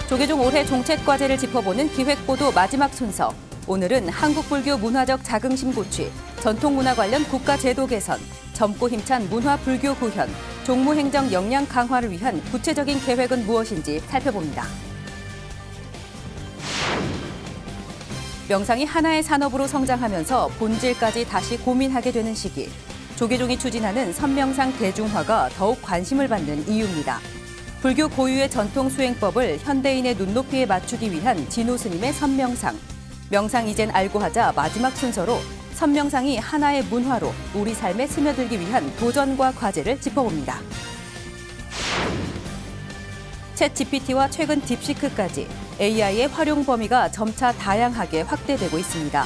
조계종 올해 종책과제를 짚어보는 기획보도 마지막 순서. 오늘은 한국불교 문화적 자긍심 고취, 전통문화 관련 국가제도 개선, 젊고 힘찬 문화불교 구현, 종무행정 역량 강화를 위한 구체적인 계획은 무엇인지 살펴봅니다. 명상이 하나의 산업으로 성장하면서 본질까지 다시 고민하게 되는 시기. 조계종이 추진하는 선명상 대중화가 더욱 관심을 받는 이유입니다. 불교 고유의 전통 수행법을 현대인의 눈높이에 맞추기 위한 진호 스님의 선명상. 명상 이젠 알고 하자 마지막 순서로 선명상이 하나의 문화로 우리 삶에 스며들기 위한 도전과 과제를 짚어봅니다. 챗 GPT와 최근 딥시크까지 AI의 활용 범위가 점차 다양하게 확대되고 있습니다.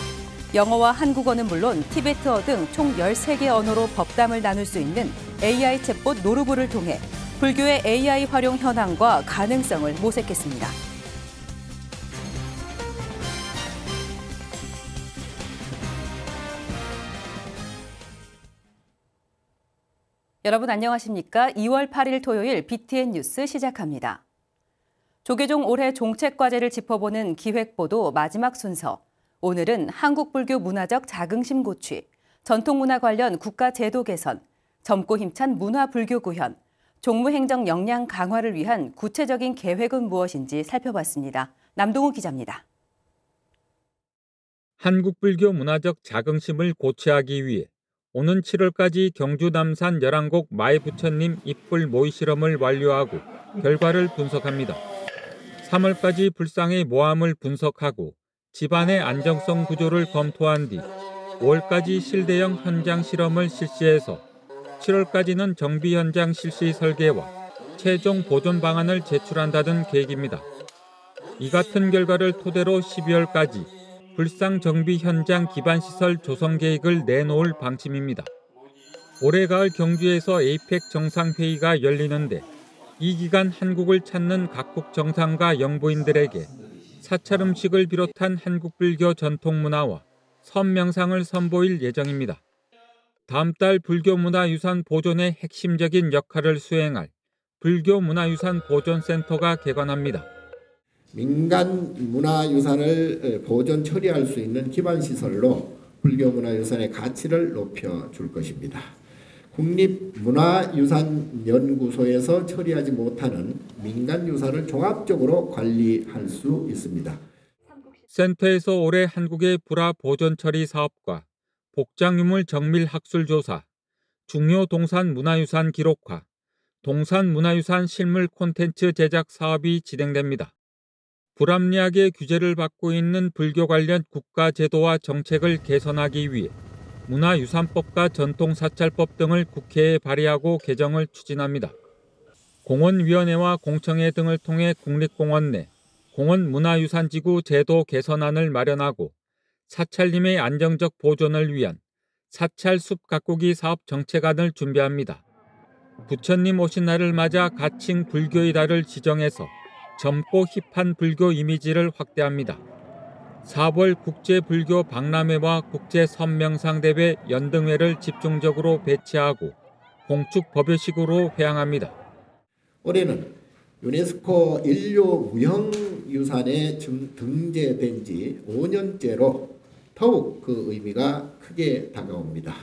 영어와 한국어는 물론 티베트어 등 총 13개 언어로 법담을 나눌 수 있는 AI 챗봇 노루브를 통해 불교의 AI 활용 현황과 가능성을 모색했습니다. 여러분 안녕하십니까? 2월 8일 토요일 BTN 뉴스 시작합니다. 조계종 올해 종책과제를 짚어보는 기획보도 마지막 순서. 오늘은 한국불교 문화적 자긍심 고취, 전통문화 관련 국가제도 개선, 젊고 힘찬 문화불교 구현, 종무행정 역량 강화를 위한 구체적인 계획은 무엇인지 살펴봤습니다. 남동우 기자입니다. 한국불교 문화적 자긍심을 고취하기 위해 오는 7월까지 경주 남산 열왕곡 마애부처님 입불 모의 실험을 완료하고 결과를 분석합니다. 3월까지 불상의 모함을 분석하고 집안의 안정성 구조를 검토한 뒤 5월까지 실대형 현장 실험을 실시해서 7월까지는 정비 현장 실시 설계와 최종 보존 방안을 제출한다는 계획입니다. 이 같은 결과를 토대로 12월까지 불상 정비 현장 기반시설 조성 계획을 내놓을 방침입니다. 올해 가을 경주에서 에이펙 정상회의가 열리는데 이 기간 한국을 찾는 각국 정상과 영부인들에게 사찰 음식을 비롯한 한국불교 전통문화와 선명상을 선보일 예정입니다. 다음 달 불교문화유산 보존의 핵심적인 역할을 수행할 불교문화유산 보존센터가 개관합니다. 민간 문화유산을 보존 처리할 수 있는 기반시설로 불교문화유산의 가치를 높여줄 것입니다. 국립문화유산연구소에서 처리하지 못하는 민간유산을 종합적으로 관리할 수 있습니다. 센터에서 올해 한국의 불화 보존 처리 사업과 복장유물 정밀 학술 조사, 중요 동산 문화유산 기록화, 동산 문화유산 실물 콘텐츠 제작 사업이 진행됩니다. 불합리하게 규제를 받고 있는 불교 관련 국가 제도와 정책을 개선하기 위해 문화유산법과 전통사찰법 등을 국회에 발의하고 개정을 추진합니다. 공원위원회와 공청회 등을 통해 국립공원 내 공원문화유산지구 제도 개선안을 마련하고 사찰림의 안정적 보존을 위한 사찰숲 가꾸기 사업 정책안을 준비합니다. 부처님 오신 날을 맞아 가칭 불교의 달을 지정해서 젊고 힙한 불교 이미지를 확대합니다. 4월 국제불교 박람회와 국제선명상대회 연등회를 집중적으로 배치하고 공축 법요식으로 회항합니다. 올해는 유네스코 인류 무형유산에 등재된 지 5년째로 더욱 그 의미가 크게 다가옵니다.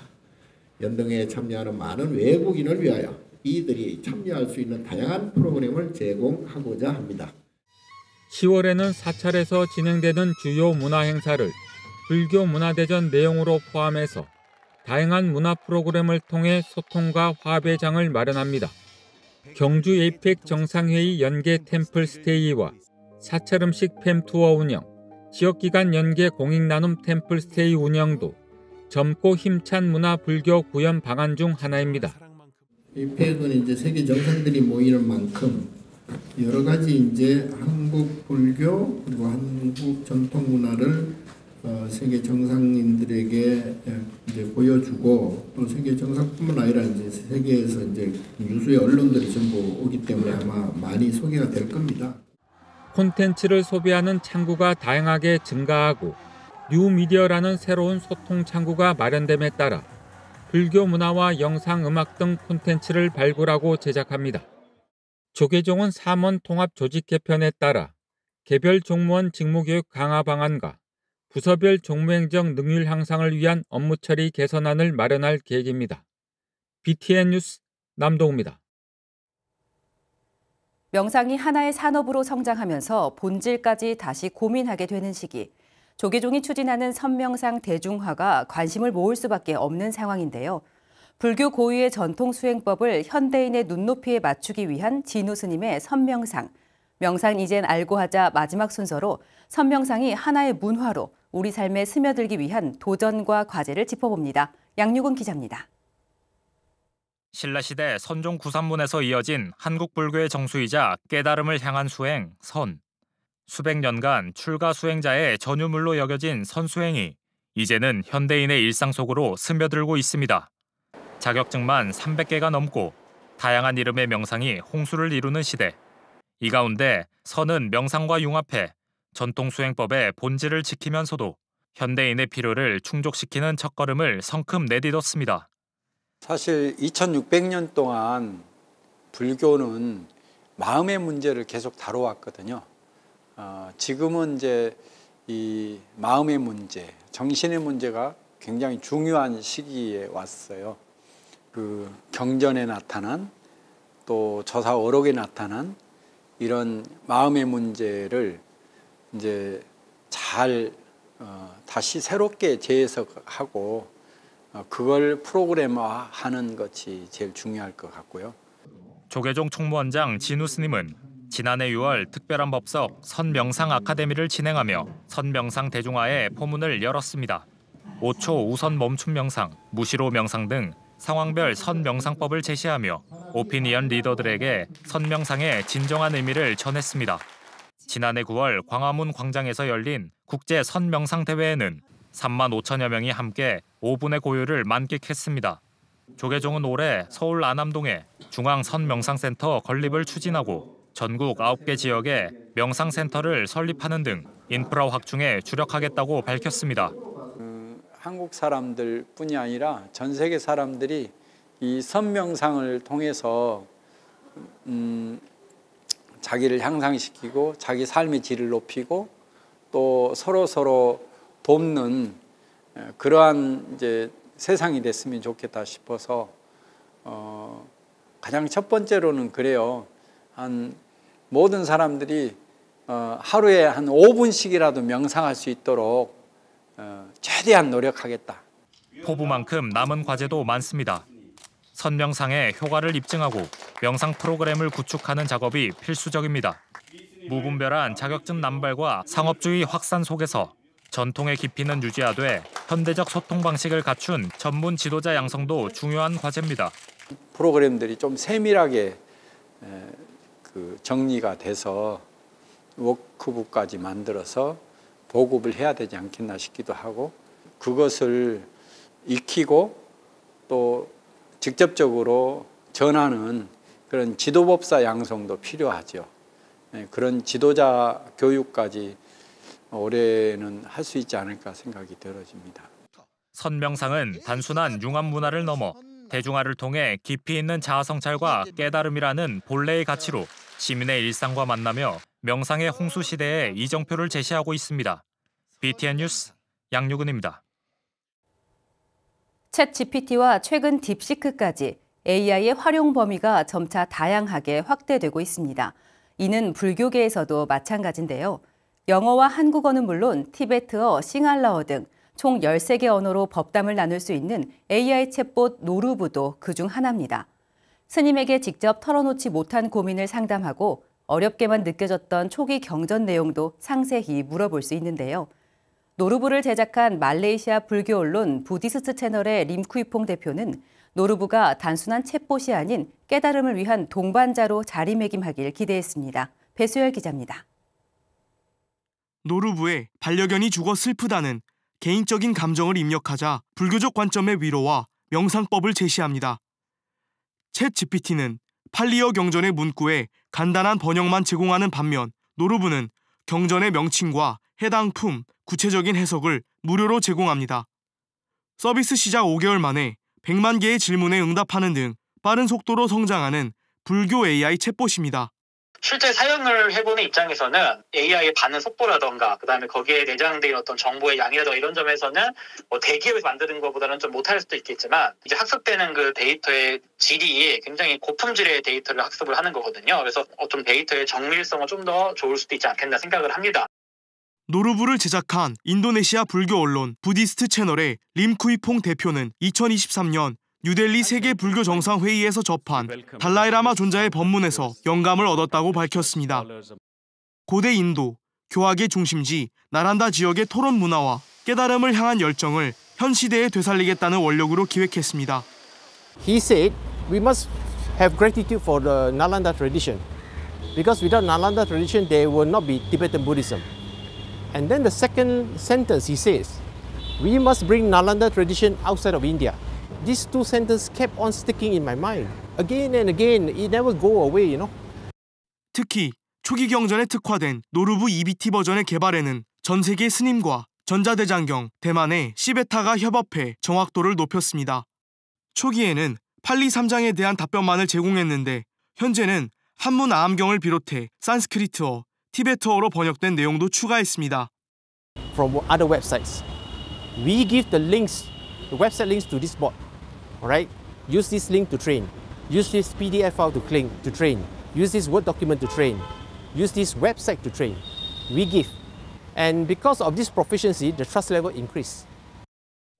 연등회에 참여하는 많은 외국인을 위하여 이들이 참여할 수 있는 다양한 프로그램을 제공하고자 합니다. 10월에는 사찰에서 진행되는 주요 문화 행사를 불교 문화대전 내용으로 포함해서 다양한 문화 프로그램을 통해 소통과 화합의 장을 마련합니다. 경주 에이펙 정상회의 연계 템플 스테이와 사찰 음식 팸 투어 운영, 지역기관 연계 공익 나눔 템플 스테이 운영도 젊고 힘찬 문화 불교 구현 방안 중 하나입니다. 에이펙은 이제 세계 정상들이 모이는 만큼 여러 가지 이제 한국 불교 그리고 한국 전통 문화를 세계 정상인들에게 이제 보여주고 또 세계 정상뿐만 아니라 이제 세계에서 이제 유수의 언론들이 전부 오기 때문에 아마 많이 소개가 될 겁니다. 콘텐츠를 소비하는 창구가 다양하게 증가하고 뉴미디어라는 새로운 소통 창구가 마련됨에 따라 불교 문화와 영상, 음악 등 콘텐츠를 발굴하고 제작합니다. 조계종은 3원 통합 조직 개편에 따라 개별 종무원 직무교육 강화 방안과 부서별 종무행정 능률 향상을 위한 업무 처리 개선안을 마련할 계획입니다. BTN 뉴스 남동우입니다. 명상이 하나의 산업으로 성장하면서 본질까지 다시 고민하게 되는 시기. 조계종이 추진하는 선명상 대중화가 관심을 모을 수밖에 없는 상황인데요. 불교 고유의 전통 수행법을 현대인의 눈높이에 맞추기 위한 진우 스님의 선명상. 명상 이젠 알고 하자 마지막 순서로 선명상이 하나의 문화로 우리 삶에 스며들기 위한 도전과 과제를 짚어봅니다. 양유근 기자입니다. 신라시대 선종 구산문에서 이어진 한국 불교의 정수이자 깨달음을 향한 수행, 선. 수백 년간 출가 수행자의 전유물로 여겨진 선수행이 이제는 현대인의 일상 속으로 스며들고 있습니다. 자격증만 300개가 넘고 다양한 이름의 명상이 홍수를 이루는 시대. 이 가운데 선은 명상과 융합해 전통 수행법의 본질을 지키면서도 현대인의 필요를 충족시키는 첫걸음을 성큼 내딛었습니다. 사실 2600년 동안 불교는 마음의 문제를 계속 다뤄왔거든요. 지금은 이제 이 마음의 문제, 정신의 문제가 굉장히 중요한 시기에 왔어요. 그 경전에 나타난 또 저사어록에 나타난 이런 마음의 문제를 이제 잘 다시 새롭게 재해석하고 그걸 프로그램화하는 것이 제일 중요할 것 같고요. 조계종 총무원장 진우 스님은 지난해 6월 특별한 법석 선명상 아카데미를 진행하며 선명상 대중화의 포문을 열었습니다. 5초 우선 멈춤 명상, 무시로 명상 등 상황별 선명상법을 제시하며 오피니언 리더들에게 선명상의 진정한 의미를 전했습니다. 지난해 9월 광화문 광장에서 열린 국제 선명상 대회에는 3만 5천여 명이 함께 5분의 고요를 만끽했습니다. 조계종은 올해 서울 안암동에 중앙 선명상센터 건립을 추진하고 전국 9개 지역에 명상센터를 설립하는 등 인프라 확충에 주력하겠다고 밝혔습니다. 한국 사람들뿐이 아니라 전 세계 사람들이 이 선명상을 통해서 자기를 향상시키고 자기 삶의 질을 높이고 또 서로 돕는 그러한 이제 세상이 됐으면 좋겠다 싶어서 가장 첫 번째로는 그래요. 한 모든 사람들이 하루에 한 5분씩이라도 명상할 수 있도록 최대한 노력하겠다. 포부만큼 남은 과제도 많습니다. 선명상의 효과를 입증하고 명상 프로그램을 구축하는 작업이 필수적입니다. 무분별한 자격증 남발과 상업주의 확산 속에서 전통의 깊이는 유지하되 현대적 소통 방식을 갖춘 전문 지도자 양성도 중요한 과제입니다. 프로그램들이 좀 세밀하게 정리가 돼서 워크북까지 만들어서 보급을 해야 되지 않겠나 싶기도 하고 그것을 익히고 또 직접적으로 전하는 그런 지도법사 양성도 필요하죠. 그런 지도자 교육까지 올해는 할 수 있지 않을까 생각이 들어집니다. 선명상은 단순한 융합 문화를 넘어 대중화를 통해 깊이 있는 자아 성찰과 깨달음이라는 본래의 가치로 시민의 일상과 만나며 명상의 홍수 시대에 이정표를 제시하고 있습니다. BTN 뉴스 양유근입니다. 챗 GPT와 최근 딥시크까지 AI의 활용 범위가 점차 다양하게 확대되고 있습니다. 이는 불교계에서도 마찬가지인데요. 영어와 한국어는 물론 티베트어, 싱할라어 등 총 13개 언어로 법담을 나눌 수 있는 AI 챗봇 노루브도 그중 하나입니다. 스님에게 직접 털어놓지 못한 고민을 상담하고 어렵게만 느껴졌던 초기 경전 내용도 상세히 물어볼 수 있는데요. 노루브를 제작한 말레이시아 불교 언론 부디스트 채널의 림쿠이퐁 대표는 노루브가 단순한 챗봇이 아닌 깨달음을 위한 동반자로 자리매김하길 기대했습니다. 배수열 기자입니다. 노루브의 반려견이 죽어 슬프다는 개인적인 감정을 입력하자 불교적 관점의 위로와 명상법을 제시합니다. 챗 GPT는 팔리어 경전의 문구에 간단한 번역만 제공하는 반면 노루브는 경전의 명칭과 해당 품, 구체적인 해석을 무료로 제공합니다. 서비스 시작 5개월 만에 100만 개의 질문에 응답하는 등 빠른 속도로 성장하는 불교 AI 챗봇입니다. 실제 사용을 해보는 입장에서는 AI의 반응 속도라던가 그다음에 거기에 내장된 어떤 정보의 양이라던가 이런 점에서는 대기업에서 만드는 것보다는 좀 못할 수도 있겠지만 이제 학습되는 그 데이터의 질이 굉장히 고품질의 데이터를 학습을 하는 거거든요. 그래서 좀 데이터의 정밀성은 좀 더 좋을 수도 있지 않겠나 생각을 합니다. 노르부를 제작한 인도네시아 불교 언론 부디스트 채널의 림쿠이퐁 대표는 2023년 뉴델리 세계 불교 정상회의에서 접한 달라이라마 존자의 법문에서 영감을 얻었다고 밝혔습니다. 고대 인도, 교학의 중심지 나란다 지역의 토론 문화와 깨달음을 향한 열정을 현 시대에 되살리겠다는 원력으로 기획했습니다. He said we must have gratitude for the Nalanda tradition because without Nalanda tradition there will not be Tibetan Buddhism. And then the second sentence he says, we must bring Nalanda tradition outside of India. These two sentences kept on sticking in my mind. Again and again, it never go away, you know. 특히 초기 경전에 특화된 노르부 EBT 버전의 개발에는 전 세계 스님과 전자대장경, 대만의 시베타가 협업해 정확도를 높였습니다. 초기에는 팔리 3장에 대한 답변만을 제공했는데 현재는 한문 아함경을 비롯해 산스크리트어, 티베트어로 번역된 내용도 추가했습니다. From other websites, we give the links, the website links to this bot. All right, use this link to train. Use this PDF file to train. Use this Word document to train. Use this website to train. We give, and because of this proficiency, the trust level increase.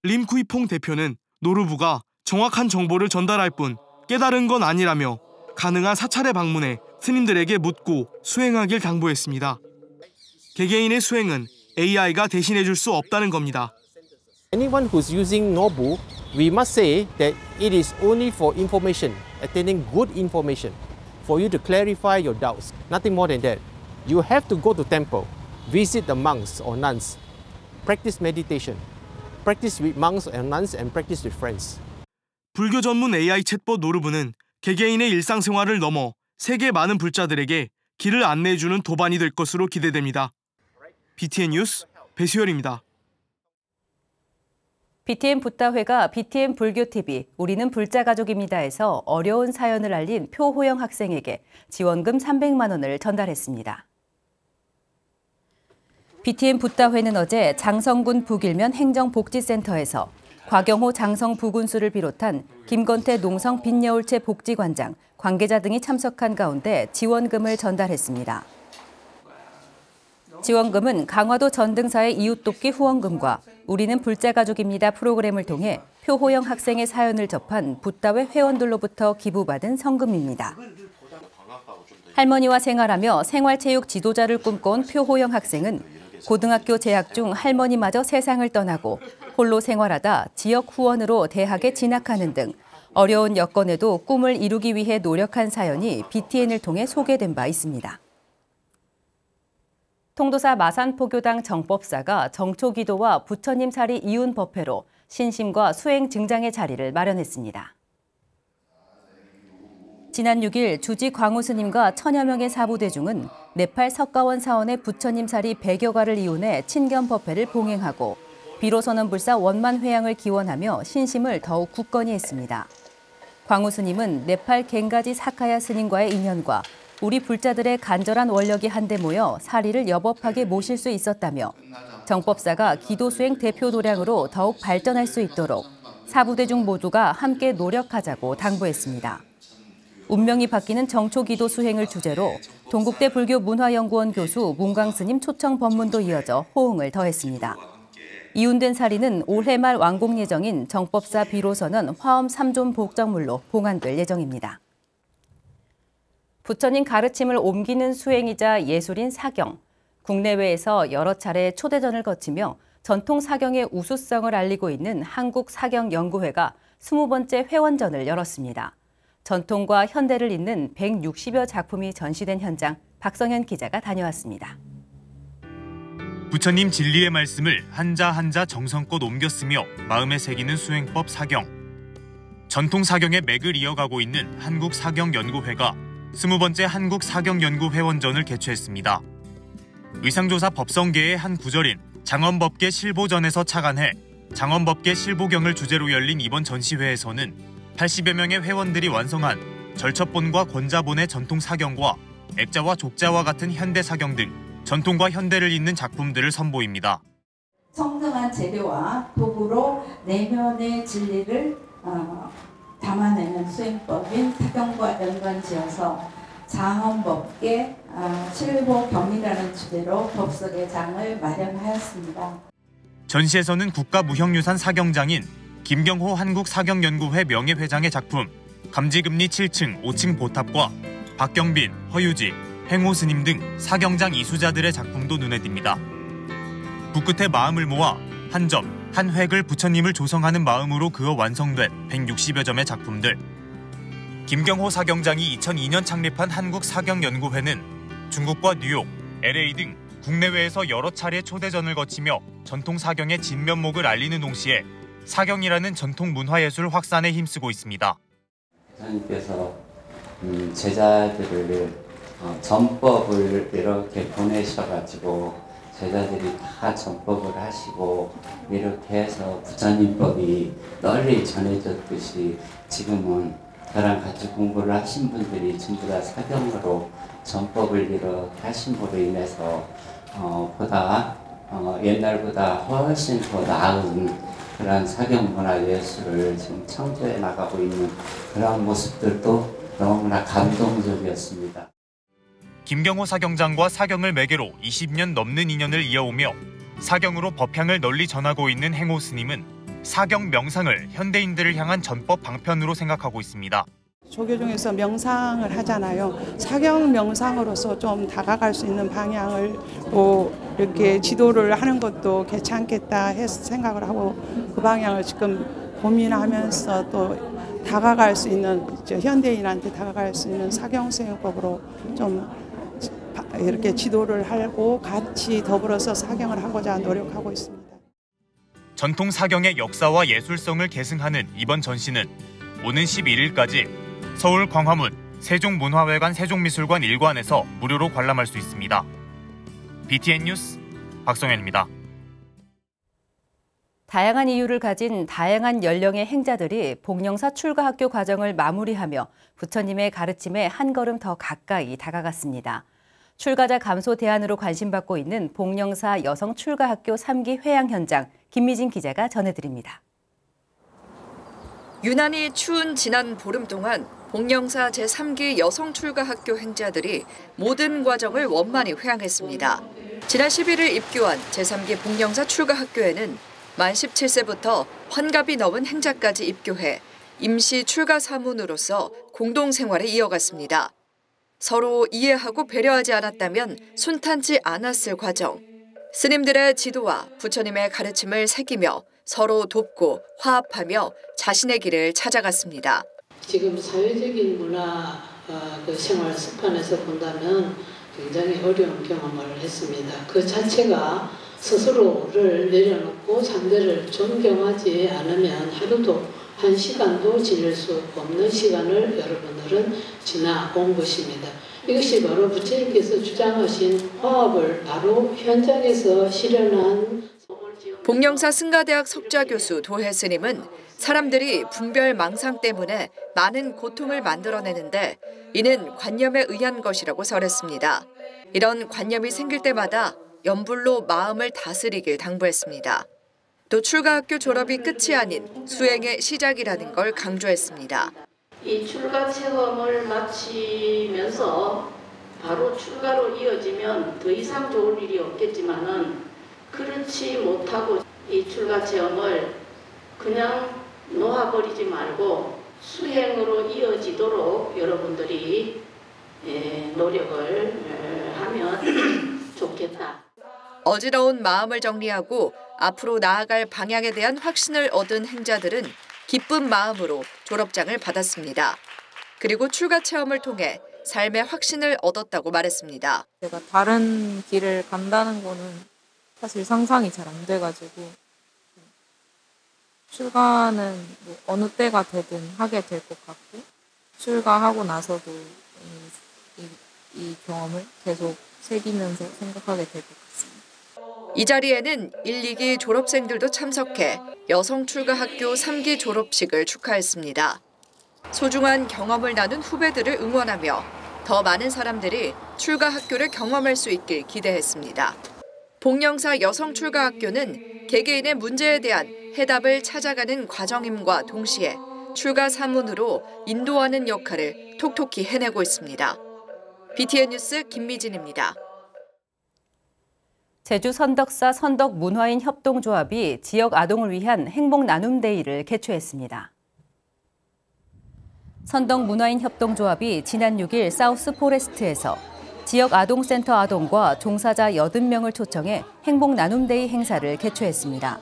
림쿠이퐁 대표는 노르부가 정확한 정보를 전달할 뿐 깨달은 건 아니라며 가능한 사찰의 방문에 스님들에게 묻고 수행하길 당부했습니다. 개개인의 수행은 AI가 대신해 줄 수 없다는 겁니다. Anyone who's using Nobu, we must say that it is only for information, attaining good information, for you to clarify your doubts. Nothing more than that. You have to go to temple, visit the monks or nuns, practice meditation, practice with monks and nuns, and practice with friends. 불교 전문 AI 챗봇 노르부는 개개인의 일상생활을 넘어 세계 많은 불자들에게 길을 안내해주는 도반이 될 것으로 기대됩니다. BTN 뉴스 배수열입니다. BTN 붓다회가 BTN 불교TV 우리는 불자가족입니다에서 어려운 사연을 알린 표호영 학생에게 지원금 300만 원을 전달했습니다. BTN 붓다회는 어제 장성군 북일면 행정복지센터에서 곽영호 장성부군수를 비롯한 김건태 농성 빈여울체 복지관장, 관계자 등이 참석한 가운데 지원금을 전달했습니다. 지원금은 강화도 전등사의 이웃돕기 후원금과 우리는 불자가족입니다 프로그램을 통해 표호영 학생의 사연을 접한 붓다회 회원들로부터 기부받은 성금입니다. 할머니와 생활하며 생활체육 지도자를 꿈꿔온 표호영 학생은 고등학교 재학 중 할머니마저 세상을 떠나고 홀로 생활하다 지역 후원으로 대학에 진학하는 등 어려운 여건에도 꿈을 이루기 위해 노력한 사연이 BTN을 통해 소개된 바 있습니다. 통도사 마산포교당 정법사가 정초기도와 부처님 사리 이윤 법회로 신심과 수행 증장의 자리를 마련했습니다. 지난 6일 주지 광우 스님과 천여 명의 사부대중은 네팔 석가원 사원의 부처님 사리 100여가를 이혼해 친견 법회를 봉행하고 비로소는 불사 원만 회양을 기원하며 신심을 더욱 굳건히 했습니다. 광우 스님은 네팔 갱가지 사카야 스님과의 인연과 우리 불자들의 간절한 원력이 한데 모여 사리를 여법하게 모실 수 있었다며 정법사가 기도 수행 대표 도량으로 더욱 발전할 수 있도록 사부대중 모두가 함께 노력하자고 당부했습니다. 운명이 바뀌는 정초기도 수행을 주제로 동국대 불교문화연구원 교수 문광스님 초청 법문도 이어져 호응을 더했습니다. 이운된 사리는 올해 말 완공 예정인 정법사 비로선언 화엄 3존 복정물로 봉안될 예정입니다. 부처님 가르침을 옮기는 수행이자 예술인 사경. 국내외에서 여러 차례 초대전을 거치며 전통 사경의 우수성을 알리고 있는 한국사경연구회가 20번째 회원전을 열었습니다. 전통과 현대를 잇는 160여 작품이 전시된 현장, 박성현 기자가 다녀왔습니다. 부처님 진리의 말씀을 한자 한자 정성껏 옮겼으며 마음에 새기는 수행법 사경. 전통 사경의 맥을 이어가고 있는 한국사경연구회가 20번째 한국사경연구회원전을 개최했습니다. 의상조사 법성계의 한 구절인 장엄법계 실보전에서 착안해 장엄법계 실보경을 주제로 열린 이번 전시회에서는 80여 명의 회원들이 완성한 절첩본과 권자본의 전통 사경과 액자와 족자와 같은 현대 사경 등 전통과 현대를 잇는 작품들을 선보입니다. 청정한 재료와 도구로 내면의 진리를 담아내는 수행법인 사경과 연관지어서 장엄법계 칠보경이라는 주제로 법석의 장을 마련하였습니다. 전시에서는 국가무형유산 사경장인 김경호 한국사경연구회 명예회장의 작품 감지금리 7층, 5층 보탑과 박경빈, 허유지, 행호스님 등 사경장 이수자들의 작품도 눈에 띕니다. 붓끝에 마음을 모아 한 점, 한 획을 부처님을 조성하는 마음으로 그어 완성된 160여 점의 작품들. 김경호 사경장이 2002년 창립한 한국사경연구회는 중국과 뉴욕, LA 등 국내외에서 여러 차례 초대전을 거치며 전통 사경의 진면목을 알리는 동시에 사경이라는 전통 문화예술 확산에 힘쓰고 있습니다. 부처님께서 제자들을 전법을 이렇게 보내셔가지고 제자들이 다 전법을 하시고 이렇게 해서 부처님법이 널리 전해졌듯이 지금은 저랑 같이 공부를 하신 분들이 전부 다 사경으로 전법을 이렇게 하심으로 인해서 보다 옛날보다 훨씬 더 나은 그런 사경 문화 예술을 지금 창조해 나가고 있는 그런 모습들도 너무나 감동적이었습니다. 김경호 사경장과 사경을 매개로 20년 넘는 인연을 이어오며 사경으로 법향을 널리 전하고 있는 행호 스님은 사경 명상을 현대인들을 향한 전법 방편으로 생각하고 있습니다. 조계종에서 명상을 하잖아요. 사경 명상으로서 좀 다가갈 수 있는 방향을 이렇게 지도를 하는 것도 괜찮겠다 해서 생각을 하고 그 방향을 지금 고민하면서 또 다가갈 수 있는 현대인한테 다가갈 수 있는 사경 수행법으로 좀 이렇게 지도를 하고 같이 더불어서 사경을 하고자 노력하고 있습니다. 전통 사경의 역사와 예술성을 계승하는 이번 전시는 오는 11일까지 서울 광화문 세종문화회관 세종미술관 1관에서 무료로 관람할 수 있습니다. BTN 뉴스 박성현입니다. 다양한 이유를 가진 다양한 연령의 행자들이 복령사 출가학교 과정을 마무리하며 부처님의 가르침에 한 걸음 더 가까이 다가갔습니다. 출가자 감소 대안으로 관심받고 있는 복령사 여성 출가학교 3기 회양 현장 김미진 기자가 전해드립니다. 유난히 추운 지난 보름 동안 복령사 제3기 여성 출가학교 행자들이 모든 과정을 원만히 회양했습니다. 지난 11일 입교한 제3기 복령사 출가학교에는 만 17세부터 환갑이 넘은 행자까지 입교해 임시 출가 사문으로서 공동생활을 이어갔습니다. 서로 이해하고 배려하지 않았다면 순탄치 않았을 과정. 스님들의 지도와 부처님의 가르침을 새기며 서로 돕고 화합하며 자신의 길을 찾아갔습니다. 지금 사회적인 문화 생활 습관에서 본다면 굉장히 어려운 경험을 했습니다. 그 자체가 스스로를 내려놓고 상대를 존경하지 않으면 하루도 한 시간도 지낼 수 없는 시간을 여러분들은 지나온 것입니다. 이것이 바로 부처님께서 주장하신 화합을 바로 현장에서 실현한 복령사 승가대학 석좌교수 도혜 스님은 사람들이 분별 망상 때문에 많은 고통을 만들어내는데 이는 관념에 의한 것이라고 설했습니다. 이런 관념이 생길 때마다 염불로 마음을 다스리길 당부했습니다. 또 출가학교 졸업이 끝이 아닌 수행의 시작이라는 걸 강조했습니다. 이 출가 체험을 마치면서 바로 출가로 이어지면 더 이상 좋을 일이 없겠지만은 그렇지 못하고 이 출가 체험을 그냥 놓아버리지 말고 수행으로 이어지도록 여러분들이 노력을 하면 좋겠다. 어지러운 마음을 정리하고 앞으로 나아갈 방향에 대한 확신을 얻은 행자들은 기쁜 마음으로 졸업장을 받았습니다. 그리고 출가 체험을 통해 삶의 확신을 얻었다고 말했습니다. 제가 다른 길을 간다는 거는 사실 상상이 잘 안 돼가지고 출가는 뭐 어느 때가 되든 하게 될 것 같고 출가하고 나서도 이 경험을 계속 새기면서 생각하게 될 것 같습니다. 이 자리에는 1, 2기 졸업생들도 참석해 여성 출가학교 3기 졸업식을 축하했습니다. 소중한 경험을 나눈 후배들을 응원하며 더 많은 사람들이 출가 학교를 경험할 수 있길 기대했습니다. 복령사 여성 출가 학교는 개개인의 문제에 대한 해답을 찾아가는 과정임과 동시에 출가 사문으로 인도하는 역할을 톡톡히 해내고 있습니다. BTN 뉴스 김미진입니다. 제주 선덕사 선덕문화인 협동조합이 지역 아동을 위한 행복 나눔 데이를 개최했습니다. 선덕문화인 협동조합이 지난 6일 사우스 포레스트에서 지역 아동센터 아동과 종사자 80명을 초청해 행복 나눔 데이 행사를 개최했습니다.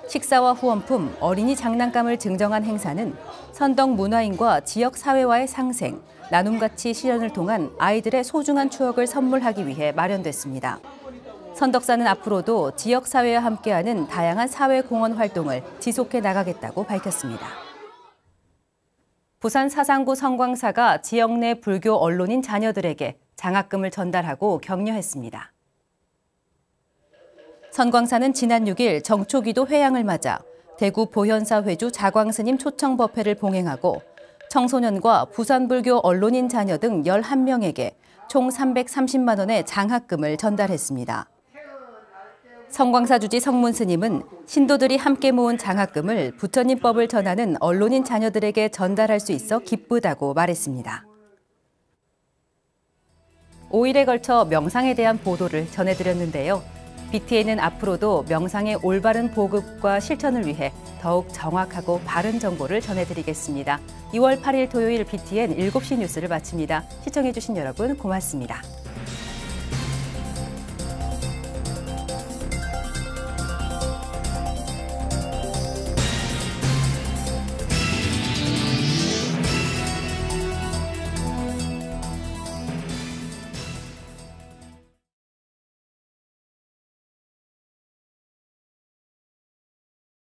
식사와 후원품, 어린이 장난감을 증정한 행사는 선덕문화인과 지역 사회와의 상생, 나눔가치 실현을 통한 아이들의 소중한 추억을 선물하기 위해 마련됐습니다. 선덕사는 앞으로도 지역 사회와 함께하는 다양한 사회 공헌 활동을 지속해 나가겠다고 밝혔습니다. 부산 사상구 선광사가 지역 내 불교 언론인 자녀들에게 장학금을 전달하고 격려했습니다. 선광사는 지난 6일 정초기도 회양을 맞아 대구 보현사 회주 자광스님 초청 법회를 봉행하고 청소년과 부산불교 언론인 자녀 등 11명에게 총 330만 원의 장학금을 전달했습니다. 선광사 주지 성문 스님은 신도들이 함께 모은 장학금을 부처님법을 전하는 언론인 자녀들에게 전달할 수 있어 기쁘다고 말했습니다. 5일에 걸쳐 명상에 대한 보도를 전해드렸는데요. BTN은 앞으로도 명상의 올바른 보급과 실천을 위해 더욱 정확하고 바른 정보를 전해드리겠습니다. 2월 8일 토요일 BTN 7시 뉴스를 마칩니다. 시청해주신 여러분 고맙습니다.